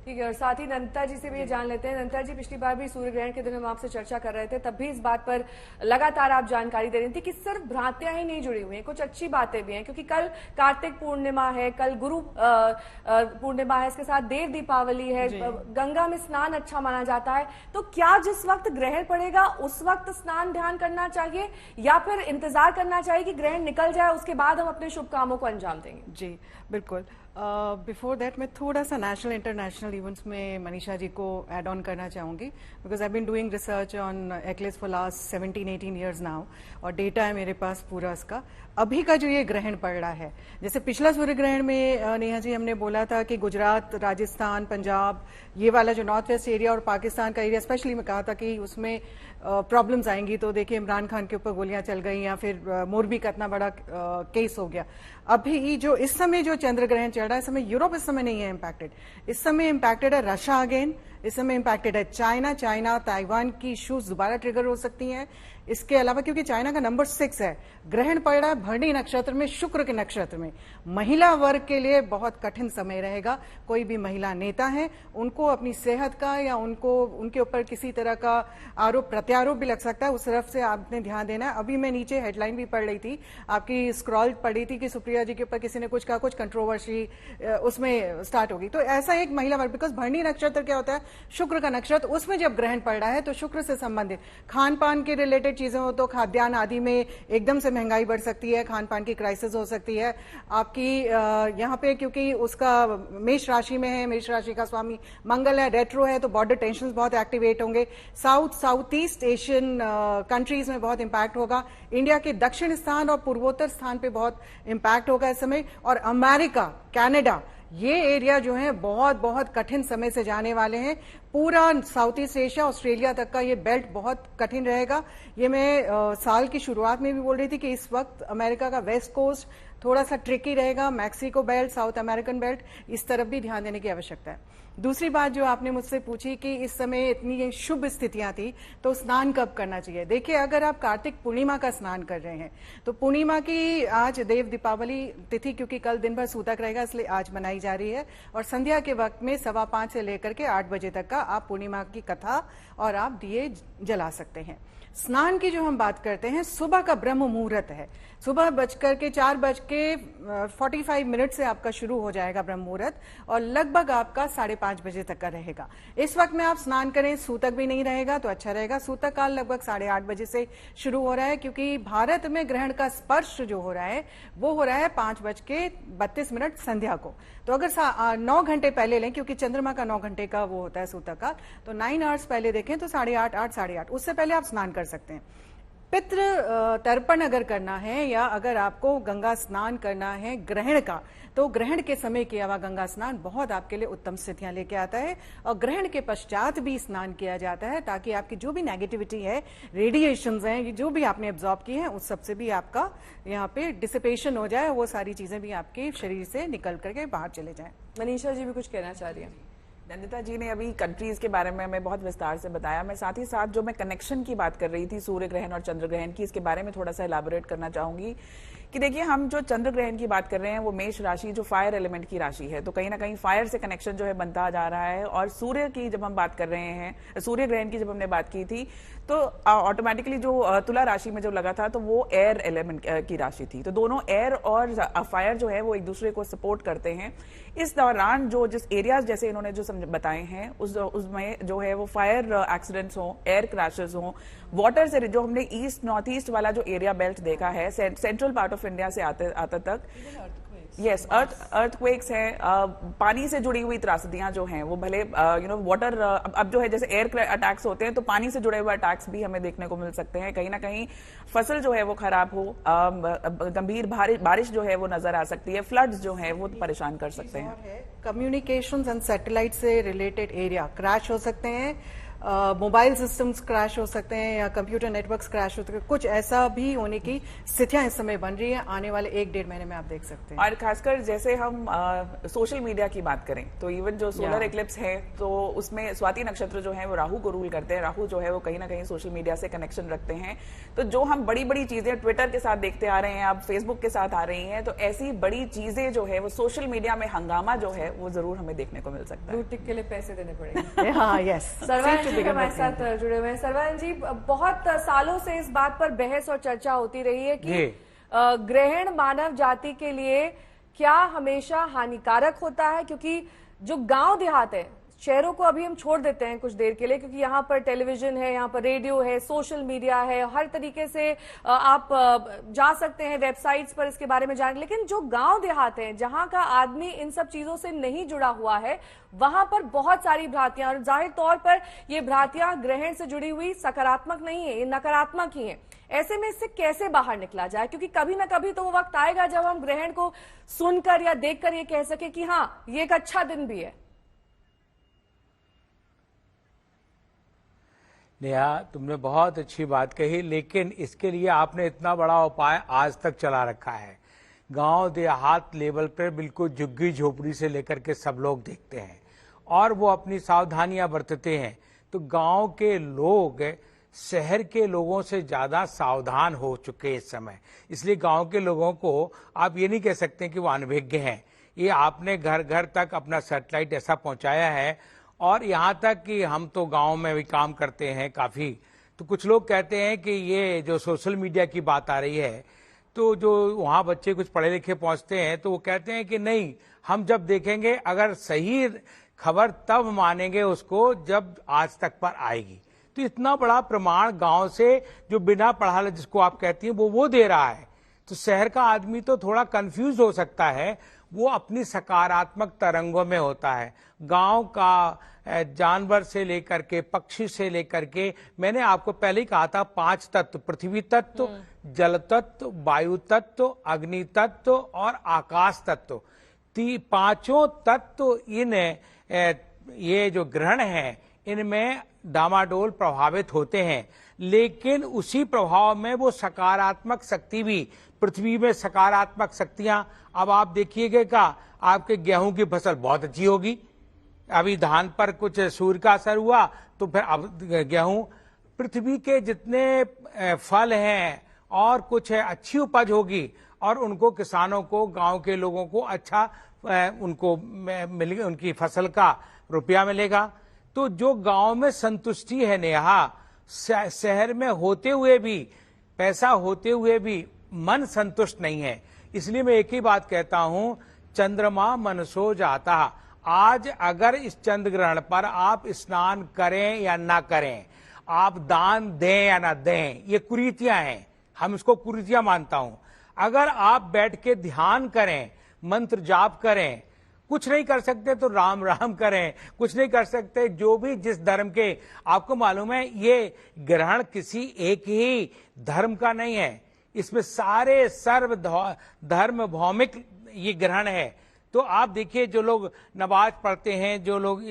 ठीक है, और साथ ही नंदिता जी से भी ये जान लेते हैं। नंदिता जी, पिछली बार भी सूर्य ग्रहण के दिन हम आपसे चर्चा कर रहे थे, तब भी इस बात पर लगातार आप जानकारी दे रही थी कि सिर्फ भ्रांतियां ही नहीं जुड़ी हुई हैं, कुछ अच्छी बातें भी हैं, क्योंकि कल कार्तिक पूर्णिमा है, कल गुरु पूर्णिमा है, इसके साथ देव दीपावली है, गंगा में स्नान अच्छा माना जाता है। तो क्या जिस वक्त ग्रहण पड़ेगा उस वक्त स्नान ध्यान करना चाहिए, या फिर इंतजार करना चाहिए कि ग्रहण निकल जाए उसके बाद हम अपने शुभ कामों को अंजाम देंगे? जी बिल्कुल। बिफोर दैट मैं थोड़ा सा नेशनल इंटरनेशनल इवेंट्स में मनीषा जी को ऐड ऑन करना चाहूंगी, because I been doing research on eclipse for last 17-18 years now, और डेटा है मेरे पास पूरा इसका। अभी का जो ये ग्रहण पड़ रहा है, जैसे पिछला सूर्य ग्रहण में नेहा जी हमने बोला था कि गुजरात, राजस्थान, पंजाब, ये वाला जो नॉर्थ वेस्ट एरिया और पाकिस्तान का एरिया स्पेशली में कहा था कि उसमें प्रॉब्लम्स आएंगी। तो देखिए इमरान खान के ऊपर गोलियां चल गई, या फिर मोरबी का इतना बड़ा केस हो गया। अभी जो इस समय जो चंद्र ग्रहण चल रहा है, इस समय यूरोप इस समय नहीं है इम्पैक्टेड, इस समय इम्पैक्टेड है रशिया अगेन, इस समय इम्पैक्टेड है चाइना, ताइवान की इश्यूज दोबारा ट्रिगर हो सकती हैं। इसके अलावा क्योंकि चाइना का नंबर 6 है, ग्रहण पड़ रहा है भरणी नक्षत्र में, शुक्र के नक्षत्र में, महिला वर्ग के लिए बहुत कठिन समय रहेगा। कोई भी महिला नेता है उनको अपनी सेहत का या उनको उनके ऊपर किसी तरह का आरोप प्रत्यारोप भी लग सकता है, उस तरफ से आपने ध्यान देना है। अभी मैं नीचे हेडलाइन भी पढ़ रही थी, आपकी स्क्रॉल पढ़ रही थी कि सुप्रिया जी के ऊपर किसी ने कुछ कहा, कुछ कंट्रोवर्सी उसमें स्टार्ट होगी। तो ऐसा एक महिला वर्ग, बिकॉज भरणी नक्षत्र क्या होता है, शुक्र का नक्षत्र, उसमें जब ग्रहण पड़ रहा है तो शुक्र से संबंधित खान पान के रिलेटेड चीजें हो, तो खाद्यान्न आदि में एकदम से महंगाई बढ़ सकती है, खान पान की क्राइसिस हो सकती है आपकी। यहाँ पे क्योंकि उसका मेष राशि में है, मेष राशि का स्वामी मंगल है, रेट्रो है, तो बॉर्डर टेंशन बहुत एक्टिवेट होंगे। साउथ ईस्ट एशियन कंट्रीज में बहुत इंपैक्ट होगा, इंडिया के दक्षिण स्थान और पूर्वोत्तर स्थान पे बहुत इंपैक्ट होगा इस समय, और अमेरिका, कनाडा, ये एरिया जो है बहुत बहुत कठिन समय से जाने वाले हैं। पूरा साउथ ईस्ट एशिया, ऑस्ट्रेलिया तक का ये बेल्ट बहुत कठिन रहेगा। ये मैं साल की शुरुआत में भी बोल रही थी कि इस वक्त अमेरिका का वेस्ट कोस्ट थोड़ा सा ट्रिकी रहेगा, Mexico belt, south American belt, इस तरफ भी ध्यान देने की आवश्यकता है। दूसरी बात जो आपने मुझसे पूछी कि इस समय इतनी शुभ स्थितियां थी तो स्नान कब करना चाहिए। देखिए, अगर आप कार्तिक पूर्णिमा का स्नान कर रहे हैं तो पूर्णिमा की आज देव दीपावली तिथि, क्योंकि कल दिन भर सूतक रहेगा इसलिए आज मनाई जा रही है, और संध्या के वक्त में 5:15 से लेकर के 8 बजे तक का आप पूर्णिमा की कथा और आप दिए जला सकते हैं। स्नान की जो हम बात करते हैं, सुबह का ब्रह्म मुहूर्त है, सुबह 4:45 से आपका शुरू हो जाएगा ब्रह्म मुहूर्त, और लगभग आपका 5:30 बजे तक का रहेगा। इस वक्त में आप स्नान करें, सूतक भी नहीं रहेगा तो अच्छा रहेगा। सूतक काल लगभग 8:30 बजे से शुरू हो रहा है, क्योंकि भारत में ग्रहण का स्पर्श जो हो रहा है वो हो रहा है 5:32 संध्या को। तो अगर 9 घंटे पहले लें, क्योंकि चंद्रमा का 9 घंटे का वो होता है सूतक काल, तो 9 आवर्स पहले देखें तो 8:30, 8:30, उससे पहले आप स्नान कर सकते हैं। पितृ तर्पण अगर करना है या अगर आपको गंगा स्नान करना है ग्रहण का, तो ग्रहण के समय किया हुआ गंगा स्नान बहुत आपके लिए उत्तम स्थितियां लेके आता है, और ग्रहण के पश्चात भी स्नान किया जाता है ताकि आपकी जो भी नेगेटिविटी है, रेडिएशंस हैं, जो भी आपने एब्जॉर्ब की है, उस सबसे भी आपका यहाँ पे डिसिपेशन हो जाए, वो सारी चीजें भी आपके शरीर से निकल करके बाहर चले जाए। मनीषा जी भी कुछ कहना चाह रही है। नंदिता जी ने अभी कंट्रीज के बारे में हमें बहुत विस्तार से बताया। मैं साथ ही साथ जो मैं कनेक्शन की बात कर रही थी सूर्य ग्रहण और चंद्र ग्रहण की, इसके बारे में थोड़ा सा इलाबोरेट करना चाहूंगी कि देखिए, हम जो चंद्र ग्रहण की बात कर रहे हैं वो मेष राशि जो फायर एलिमेंट की राशि है, तो कहीं ना कहीं फायर से कनेक्शन जो है बनता जा रहा है। और सूर्य की जब हम बात कर रहे हैं, सूर्य ग्रहण की जब हमने बात की थी, तो ऑटोमेटिकली जो तुला राशि में जो लगा था तो वो एयर एलिमेंट की राशि थी, तो दोनों एयर और फायर जो है वो एक दूसरे को सपोर्ट करते हैं। इस दौरान जो जिस एरियाज जैसे इन्होंने जो बताए हैं उसमें जो है वो फायर एक्सीडेंट्स हो, एयर क्रैशेस हो, वाटर से जो हमने ईस्ट नॉर्थ ईस्ट वाला जो एरिया बेल्ट देखा है, सेंट्रल पार्ट ऑफ इंडिया से आता तक, यस, अर्थक्वेक्स है, पानी से जुड़ी हुई त्रासदियां जो हैं वो भले वाटर, अब जो है जैसे एयर अटैक्स होते हैं तो पानी से जुड़े हुए अटैक्स भी हमें देखने को मिल सकते हैं। कहीं ना कहीं फसल जो है वो खराब हो, गंभीर बारिश जो है वो नजर आ सकती है, फ्लड्स जो है वो परेशान कर सकते हैं। कम्युनिकेशंस एंड सैटेलाइट से रिलेटेड एरिया क्रैश हो सकते हैं, मोबाइल सिस्टम्स क्रैश हो सकते हैं या कंप्यूटर नेटवर्क्स क्रैश हो सकते हैं। कुछ ऐसा भी होने की स्थितियां इस समय बन रही है, आने वाले 1-1.5 महीने में आप देख सकते हैं। और खासकर जैसे हम सोशल मीडिया की बात करें तो इवन जो सोलर एक्लिप्स है तो उसमें स्वाति नक्षत्र जो है वो राहु को रूल करते हैं। राहु जो है वो कहीं ना कहीं सोशल मीडिया से कनेक्शन रखते हैं। तो जो हम बड़ी बड़ी चीजें ट्विटर के साथ देखते आ रहे हैं, आप फेसबुक के साथ आ रही हैं, तो ऐसी बड़ी चीजें जो है वो सोशल मीडिया में हंगामा जो है वो जरूर हमें देखने को मिल सकता है। ब्लू टिक के लिए पैसे देने पड़ेंगे। हाँ, यस। हमारे साथ जुड़े हुए हैं। सरवान जी, बहुत सालों से इस बात पर बहस और चर्चा होती रही है कि ग्रहण मानव जाति के लिए क्या हमेशा हानिकारक होता है, क्योंकि जो गांव देहात है, शहरों को अभी हम छोड़ देते हैं कुछ देर के लिए, क्योंकि यहाँ पर टेलीविजन है, यहाँ पर रेडियो है, सोशल मीडिया है, हर तरीके से आप जा सकते हैं वेबसाइट्स पर इसके बारे में जाने। लेकिन जो गांव देहात है, जहाँ का आदमी इन सब चीजों से नहीं जुड़ा हुआ है, वहां पर बहुत सारी भ्रांतियां, और जाहिर तौर पर ये भ्रांतियां ग्रहण से जुड़ी हुई सकारात्मक नहीं है, ये नकारात्मक ही है। ऐसे में इससे कैसे बाहर निकला जाए, क्योंकि कभी ना कभी तो वो वक्त आएगा जब हम ग्रहण को सुनकर या देखकर ये कह सके कि हाँ, ये एक अच्छा दिन भी है। नेहा, तुमने बहुत अच्छी बात कही, लेकिन इसके लिए आपने इतना बड़ा उपाय आज तक चला रखा है। गांव देहात लेवल पर बिल्कुल झुग्गी झोपड़ी से लेकर के सब लोग देखते हैं और वो अपनी सावधानियां बरतते हैं। तो गांव के लोग शहर के लोगों से ज्यादा सावधान हो चुके इस समय, इसलिए गांव के लोगों को आप ये नहीं कह सकते कि वो अनभिज्ञ हैं। ये आपने घर घर तक अपना सैटेलाइट ऐसा पहुंचाया है, और यहाँ तक कि हम तो गांव में भी काम करते हैं काफी, तो कुछ लोग कहते हैं कि ये जो सोशल मीडिया की बात आ रही है, तो जो वहाँ बच्चे कुछ पढ़े लिखे पहुंचते हैं तो वो कहते हैं कि नहीं, हम जब देखेंगे अगर सही खबर तब मानेंगे उसको जब आज तक पर आएगी। तो इतना बड़ा प्रमाण गांव से जो बिना पढ़ा जिसको आप कहती हैं वो दे रहा है। तो शहर का आदमी तो थोड़ा कंफ्यूज हो सकता है, वो अपनी सकारात्मक तरंगों में होता है। गांव का जानवर से लेकर के, पक्षी से लेकर के, मैंने आपको पहले ही कहा था 5 तत्व, पृथ्वी तत्व, जल तत्व, वायु तत्व, अग्नि तत्व और आकाश तत्व, 5 तत्व इन ये जो ग्रहण है इनमें डामाडोल प्रभावित होते हैं। लेकिन उसी प्रभाव में वो सकारात्मक शक्ति भी, पृथ्वी में सकारात्मक शक्तियां, अब आप देखिएगा आपके गेहूं की फसल बहुत अच्छी होगी। अभी धान पर कुछ सूर्य का असर हुआ तो फिर अब गेहूं, पृथ्वी के जितने फल हैं और कुछ है अच्छी उपज होगी, और उनको किसानों को, गांव के लोगों को अच्छा उनको मिलेगा, उनकी फसल का रुपया मिलेगा। तो जो गांव में संतुष्टि है नेहा, शहर में होते हुए भी, पैसा होते हुए भी मन संतुष्ट नहीं है। इसलिए मैं एक ही बात कहता हूं, चंद्रमा मनसो जाता। आज अगर इस चंद्र ग्रहण पर आप स्नान करें या ना करें, आप दान दें या ना दें, ये कुरीतियां हैं, हम इसको कुरीतियां मानता हूं। अगर आप बैठ के ध्यान करें, मंत्र जाप करें, कुछ नहीं कर सकते तो राम राम करें, कुछ नहीं कर सकते जो भी जिस धर्म के, आपको मालूम है ये ग्रहण किसी एक ही धर्म का नहीं है, इसमें सारे सर्व धर्म भौमिक ये ग्रहण है। तो आप देखिए, जो लोग नमाज पढ़ते हैं, जो लोग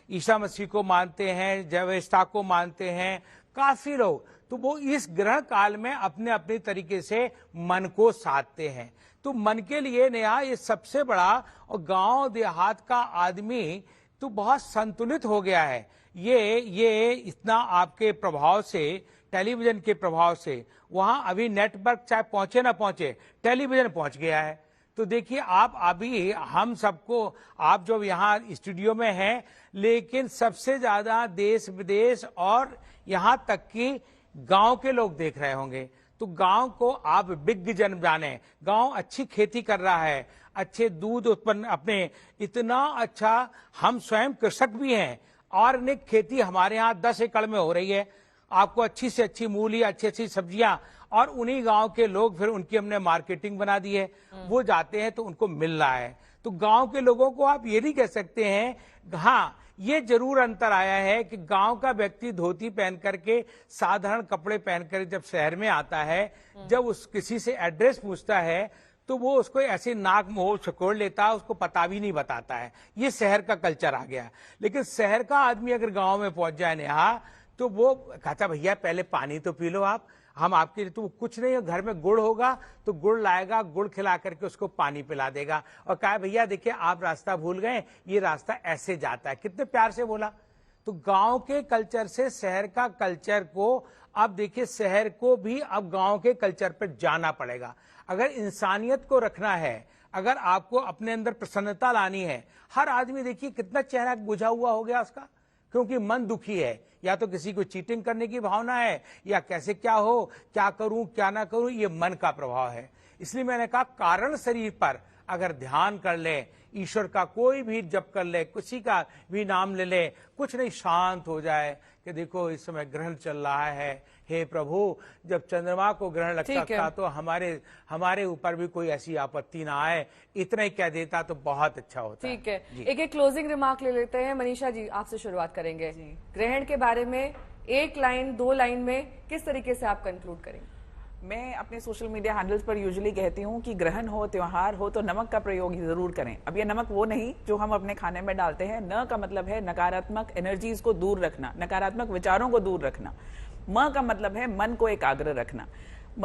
ईसा मसीह को मानते हैं, जवेस्ता को मानते हैं, काफी लोग, तो वो इस ग्रहण काल में अपने अपने तरीके से मन को साधते हैं। तो मन के लिए नया ये सबसे बड़ा, और गांव देहात का आदमी तो बहुत संतुलित हो गया है। ये इतना आपके प्रभाव से, टेलीविजन के प्रभाव से, वहां अभी नेटवर्क चाहे पहुंचे ना पहुंचे, टेलीविजन पहुंच गया है। तो देखिए आप अभी हम सबको, आप जो यहाँ स्टूडियो में हैं, लेकिन सबसे ज्यादा देश विदेश और यहाँ तक कि गांव के लोग देख रहे होंगे। तो गांव को आप विज्ञ जन जाने, गांव अच्छी खेती कर रहा है, अच्छे दूध उत्पन्न अपने, इतना अच्छा, हम स्वयं कृषक भी हैं, ऑर्गेनिक खेती हमारे यहाँ 10 एकड़ में हो रही है। आपको अच्छी से अच्छी मूली, अच्छी अच्छी सब्जियां और उन्हीं गांव के लोग फिर उनकी हमने मार्केटिंग बना दी है, वो जाते हैं तो उनको मिल रहा है। तो गांव के लोगों को आप ये नहीं कह सकते हैं, हाँ ये जरूर अंतर आया है कि गांव का व्यक्ति धोती पहन करके साधारण कपड़े पहनकर जब शहर में आता है, जब उस किसी से एड्रेस पूछता है तो वो उसको ऐसे नाक मुंह छकोड़ लेता है, उसको पता भी नहीं बताता है। ये शहर का कल्चर आ गया। लेकिन शहर का आदमी अगर गांव में पहुंच जाए नेहा, तो वो कहता भैया पहले पानी तो पी लो आप, हम आपके लिए तो कुछ नहीं है, घर में गुड़ होगा तो गुड़ लाएगा, गुड़ खिला करके उसको पानी पिला देगा और कहा भैया देखिए आप रास्ता भूल गए, ये रास्ता ऐसे जाता है। कितने प्यार से बोला। तो गांव के कल्चर से शहर का कल्चर को अब देखिए, शहर को भी अब गांव के कल्चर पर जाना पड़ेगा। अगर इंसानियत को रखना है, अगर आपको अपने अंदर प्रसन्नता लानी है, हर आदमी देखिए कितना चेहरा बुझा हुआ हो गया उसका, क्योंकि मन दुखी है। या तो किसी को चीटिंग करने की भावना है, या कैसे क्या हो, क्या करूं क्या ना करूं, ये मन का प्रभाव है। इसलिए मैंने कहा कारण शरीर पर अगर ध्यान कर ले, ईश्वर का कोई भी जप कर ले, किसी का भी नाम ले ले, कुछ नहीं शांत हो जाए कि देखो इस समय ग्रहण चल रहा है, हे प्रभु जब चंद्रमा को ग्रहण लगता था तो हमारे ऊपर भी कोई ऐसी आपत्ति ना आए, इतना ही कह देता तो बहुत अच्छा होता। ठीक है, एक क्लोजिंग रिमार्क ले लेते हैं। मनीषा जी आपसे शुरुआत करेंगे। ग्रहण के बारे में एक लाइन 2 लाइन में किस तरीके से आप कंक्लूड करेंगे? मैं अपने सोशल मीडिया हैंडल्स पर यूजुअली कहती हूँ कि ग्रहण हो, त्योहार हो तो नमक का प्रयोग जरूर करें। अब ये नमक वो नहीं जो हम अपने खाने में डालते हैं। न का मतलब है नकारात्मक एनर्जीज को दूर रखना, नकारात्मक विचारों को दूर रखना। म का मतलब है मन को एकाग्र रखना।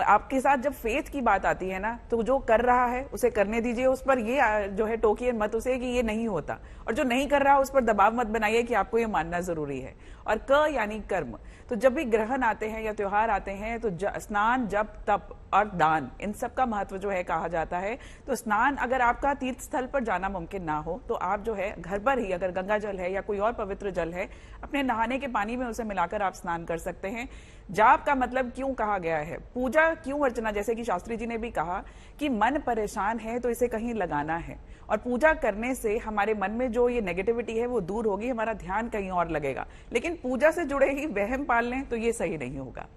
आपके साथ जब फेथ की बात आती है ना, तो जो कर रहा है उसे करने दीजिए, उस पर ये जो है टोकिए मत उसे कि ये नहीं होता, और जो नहीं कर रहा उस पर दबाव मत बनाइए कि आपको ये मानना जरूरी है। और क यानी कर्म। तो जब भी ग्रहण आते हैं या त्योहार आते हैं तो स्नान, जप, तप और दान, इन सब का महत्व जो है कहा जाता है। तो स्नान अगर आपका तीर्थ स्थल पर जाना मुमकिन ना हो तो आप जो है घर पर ही, अगर गंगा जल है या कोई और पवित्र जल है, अपने नहाने के पानी में उसे मिलाकर आप स्नान कर सकते हैं। जाप का मतलब क्यों कहा गया है, पूजा क्यों अर्चना, जैसे कि शास्त्री जी ने भी कहा कि मन परेशान है तो इसे कहीं लगाना है, और पूजा करने से हमारे मन में जो ये नेगेटिविटी है वो दूर होगी, हमारा ध्यान कहीं और लगेगा। लेकिन पूजा से जुड़े ही वहम पाल लें तो ये सही नहीं होगा।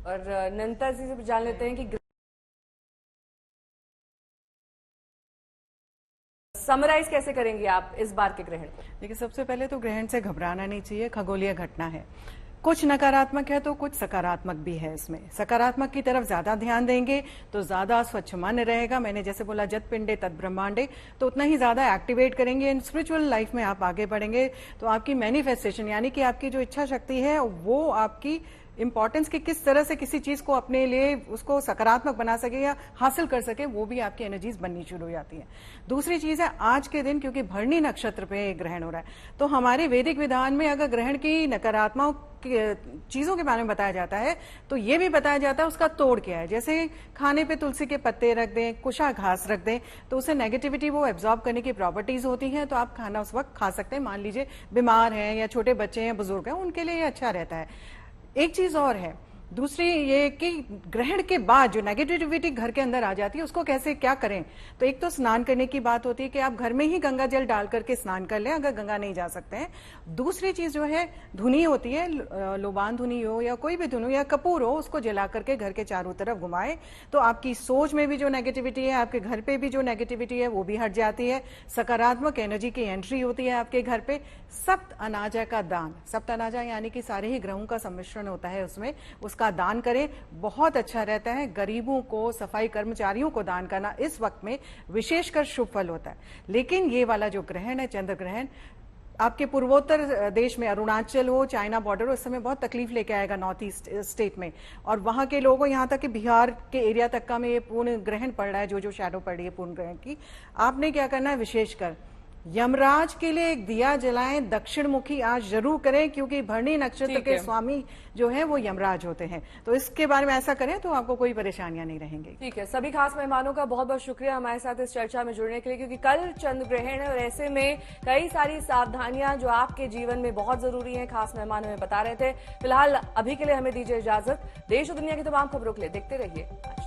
और नंता जी से जान लेते हैं कि समराइज कैसे करेंगे आप इस बार के ग्रहण को? देखिए, सबसे पहले तो ग्रहण से घबराना नहीं चाहिए, खगोलीय घटना है। कुछ नकारात्मक है तो कुछ सकारात्मक भी है। इसमें सकारात्मक की तरफ ज्यादा ध्यान देंगे तो ज्यादा स्वच्छ मन रहेगा। मैंने जैसे बोला जत पिंडे तद ब्रह्मांडे, तो उतना ही ज्यादा एक्टिवेट करेंगे। इन स्पिरिचुअल लाइफ में आप आगे बढ़ेंगे तो आपकी मैनिफेस्टेशन यानी कि आपकी जो इच्छा शक्ति है वो आपकी इंपॉर्टेंस की किस तरह से किसी चीज को अपने लिए उसको सकारात्मक बना सके या हासिल कर सके, वो भी आपकी एनर्जीज बननी शुरू हो जाती है। दूसरी चीज है आज के दिन क्योंकि भरणी नक्षत्र पे ग्रहण हो रहा है तो हमारे वैदिक विधान में अगर ग्रहण की नकारात्मक चीजों के बारे में बताया जाता है तो ये भी बताया जाता है उसका तोड़ क्या है। जैसे खाने पे तुलसी के पत्ते रख दें, कुशा घास रख दें तो उसे नेगेटिविटी वो एब्जॉर्ब करने की प्रॉपर्टीज होती हैं, तो आप खाना उस वक्त खा सकते हैं। मान लीजिए बीमार हैं या छोटे बच्चे हैं, बुजुर्ग हैं, उनके लिए ये अच्छा रहता है। एक चीज और है, दूसरी ये कि ग्रहण के बाद जो नेगेटिविटी घर के अंदर आ जाती है उसको कैसे क्या करें। तो एक तो स्नान करने की बात होती है कि आप घर में ही गंगा जल डाल करके स्नान कर लें अगर गंगा नहीं जा सकते हैं। दूसरी चीज जो है धुनी होती है, लोबान धुनी हो या कोई भी धुनी या कपूर हो, उसको जला करके घर के चारों तरफ घुमाए तो आपकी सोच में भी जो नेगेटिविटी है, आपके घर पे भी जो नेगेटिविटी है वो भी हट जाती है। सकारात्मक एनर्जी की एंट्री होती है आपके घर पे। सप्त अनाजा का दान, सप्त अनाजा यानी कि सारे ही ग्रहों का सम्मिश्रण होता है उसमें, उसका दान करें, बहुत अच्छा रहता है। गरीबों को, सफाई कर्मचारियों को दान करना इस वक्त में विशेषकर शुभ फल होता है। लेकिन ये वाला जो ग्रहण है, चंद्र ग्रहण, आपके पूर्वोत्तर देश में अरुणाचल हो, चाइना बॉर्डर हो, इस समय बहुत तकलीफ लेके आएगा नॉर्थ ईस्ट स्टेट में, और वहां के लोगों, यहाँ तक कि बिहार के एरिया तक का में ये पूर्ण ग्रहण पड़ रहा है, जो शैडो पड़ रही है पूर्ण ग्रहण की। आपने क्या करना है, विशेषकर यमराज के लिए एक दिया जलाएं, दक्षिण मुखी आज जरूर करें क्योंकि भरणी नक्षत्र के स्वामी जो है वो यमराज होते हैं। तो इसके बारे में ऐसा करें तो आपको कोई परेशानियां नहीं रहेंगी। ठीक है, सभी खास मेहमानों का बहुत बहुत शुक्रिया हमारे साथ इस चर्चा में जुड़ने के लिए, क्योंकि कल चंद्र ग्रहण है और ऐसे में कई सारी सावधानियां जो आपके जीवन में बहुत जरूरी है, खास मेहमान हमें बता रहे थे। फिलहाल अभी के लिए हमें दीजिए इजाजत। देश और दुनिया की तमाम खबरों के लिए देखते रहिए।